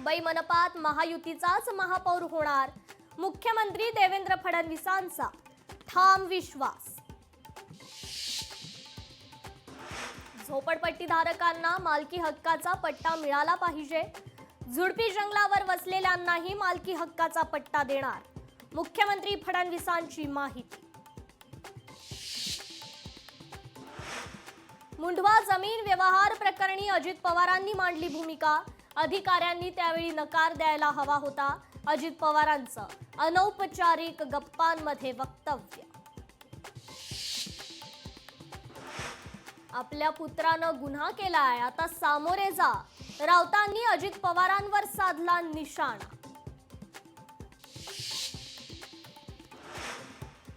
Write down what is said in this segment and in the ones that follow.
मुंबई मनपात महायुतीचाच महापौर होणार, मुख्यमंत्री देवेंद्र फडणवीसांचा ठाम विश्वास. झोपडपट्टीधारकांना मालकी हक्काचा पट्टा मिळाला पाहिजे, झुडपी जंगलावर वसलेल्यांनाही मालकी हक्काचा पट्टा देणार, मुख्यमंत्री फडणवीसांची माहिती. मुंढवा जमीन व्यवहार प्रकरणी अजित पवारांनी मांडली भूमिका, अधिकाऱ्यांनी त्यावेळी नकार द्यायला हवा होता. अजित पवारांचं अनौपचारिक गप्पांमध्ये वक्तव्य. आपल्या पुत्रानं गुन्हा केलाय, आता सामोरे जा, राऊतांनी अजित पवारांवर साधला निशाणा.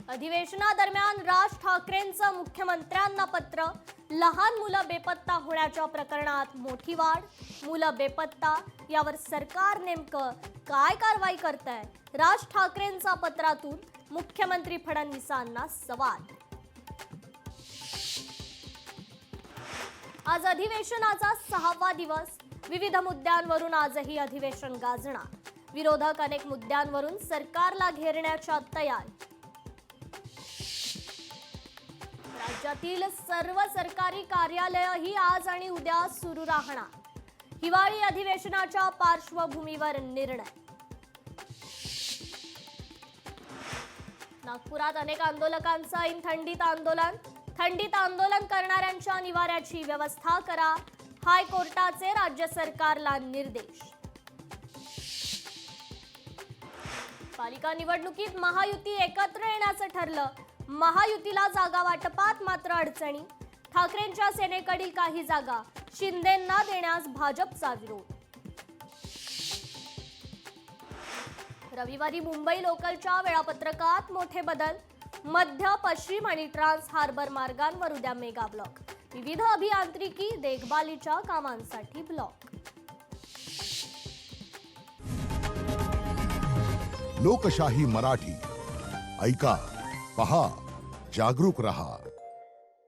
अधिवेशनादरम्यान राज ठाकरेंचं मुख्यमंत्र्यांना पत्र, लहान मुलं बेपत्ता होण्याच्या प्रकरणात मोठी वाढ, मुलं बेपत्ता यावर सरकार नेमकं काय कारवाई करतंय, राज ठाकरेंचा पत्रातून मुख्यमंत्री फडणवीसांना सवाल. आज अधिवेशनाचा 6वा दिवस, विविध मुद्द्यांवरून आजही अधिवेशन गाजणार. विरोधक अनेक मुद्द्यांवरून सरकारला घेरण्याच्या तयारी. राज्यातील सर्व सरकारी कार्यालयही आज आणि उद्या सुरू राहणार. हिवाळी अधिवेशनाच्या पार्श्वभूमीवर निर्णय. नागपुरात अनेक आंदोलकांचं ऐन थंडीत आंदोलन. थंडीत आंदोलन करणाऱ्यांच्या निवाऱ्याची व्यवस्था करा, हायकोर्टाचे राज्य सरकारला निर्देश. पालिका निवडणुकीत महायुती एकत्र येण्याचं ठरलं, महायुतीला जागा वाटपात मात्र अडचणी. ठाकरेंच्या सेनेकडील काही जागा शिंदेंना देण्यास भाजपचा विरोध. रविवारी मुंबई लोकलच्या वेळापत्रकात मोठे बदल, मध्य पश्चिम आणि ट्रान्स हार्बर मार्गांवर उद्या मेगा ब्लॉक. विविध अभियांत्रिकी देखभालीच्या कामांसाठी ब्लॉक. लोकशाही मराठी ऐका, पहा, जागरूक रहा.